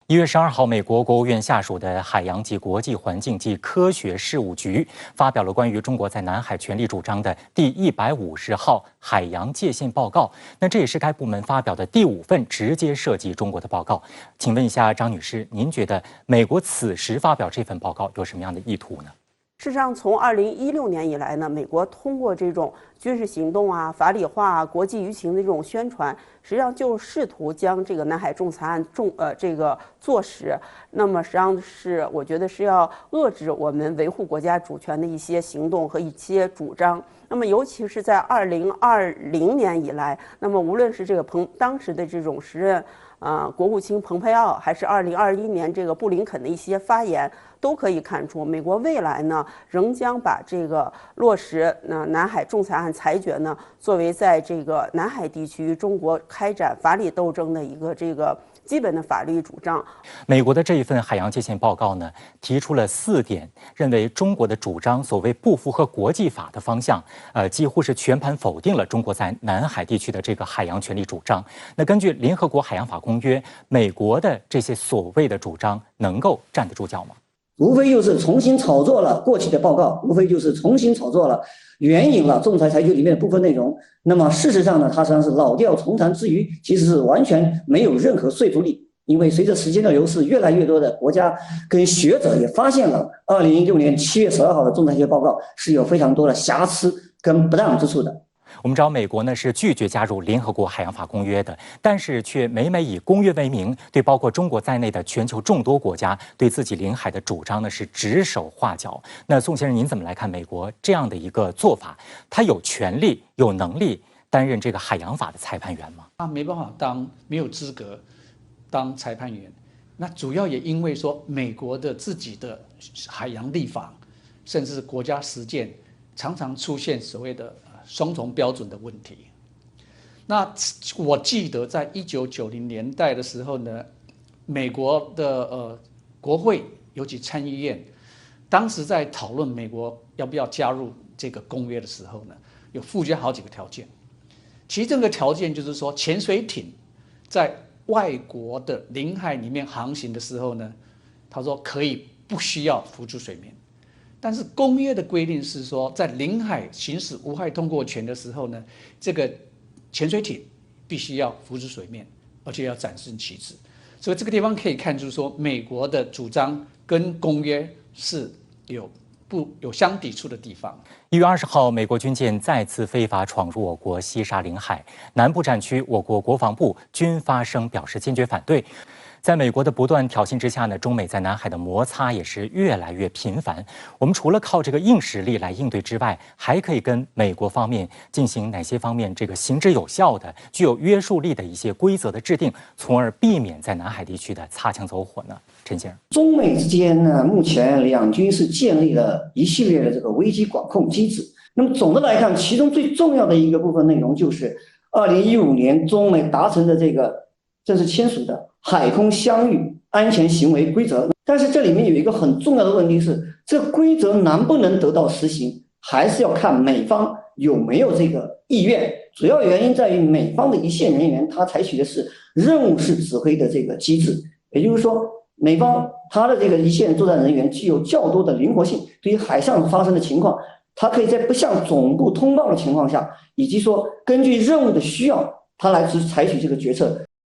1月12号，美国国务院下属的海洋及国际环境及科学事务局发表了关于中国在南海权利主张的第150号海洋界限报告。那这也是该部门发表的第5份直接涉及中国的报告。请问一下张女士，您觉得美国此时发表这份报告有什么样的意图呢？事实上，从2016年以来呢，美国通过这种军事行动啊、法理化、国际舆情的这种宣传，实际上就试图将这个南海仲裁案这个坐实。那么实际上是我觉得是要遏制我们维护国家主权的一些行动和一些主张。那么尤其是在2020年以来，那么无论是这个当时的这种时任国务卿蓬佩奥，还是2021年这个布林肯的一些发言，都可以看出，美国未来呢仍将把这个落实南海仲裁案裁决呢，作为在这个南海地区中国开展法理斗争的一个这个基本的法律主张。美国的这一份海洋界限报告呢，提出了4点，认为中国的主张所谓不符合国际法的方向，几乎是全盘否定了中国在南海地区的这个海洋权利主张。那根据联合国海洋法公约，美国的这些所谓的主张能够站得住脚吗？无非就是重新炒作了过去的报告，无非就是重新炒作了援引了仲裁裁决里面的部分内容。那么事实上呢，它实际上是老调重弹之余，其实是完全没有任何说服力。因为随着时间的流逝，越来越多的国家跟学者也发现了2016年7月12号的仲裁裁决报告是有非常多的瑕疵跟不当之处的。我们知道美国呢是拒绝加入联合国海洋法公约的，但是却每每以公约为名，对包括中国在内的全球众多国家对自己领海的主张呢是指手画脚。那宋先生，您怎么来看美国这样的一个做法？他有权利、有能力担任这个海洋法的裁判员吗？他没办法没有资格当裁判员。那主要也因为说美国的自己的海洋立法，甚至国家实践常常出现所谓的双重标准的问题。那我记得在1990年代的时候呢，美国的国会尤其参议院，当时在讨论美国要不要加入这个公约的时候呢，有附加好几个条件。其中一个条件就是说，潜水艇在外国的领海里面航行的时候呢，他说可以不需要浮出水面。但是公约的规定是说，在领海行使无害通过权的时候呢，这个潜水艇必须要浮出水面，而且要展示旗帜。所以这个地方可以看出说，美国的主张跟公约是有相抵触的地方。1月20号，美国军舰再次非法闯入我国西沙领海南部战区，我国国防部均发声表示坚决反对。在美国的不断挑衅之下呢，中美在南海的摩擦也是越来越频繁。我们除了靠这个硬实力来应对之外，还可以跟美国方面进行哪些方面这个行之有效的、具有约束力的一些规则的制定，从而避免在南海地区的擦枪走火呢？陈先生，中美之间呢，目前两军是建立了一系列的这个危机管控机制。那么总的来看，其中最重要的一个部分内容就是2015年中美达成的这个正式签署的海空相遇安全行为规则。但是这里面有一个很重要的问题是，这规则能不能得到实行，还是要看美方有没有这个意愿。主要原因在于美方的一线人员他采取的是任务式指挥的这个机制，也就是说美方他的这个一线作战人员具有较多的灵活性，对于海上发生的情况，他可以在不向总部通报的情况下，以及说根据任务的需要，他来采取这个决策。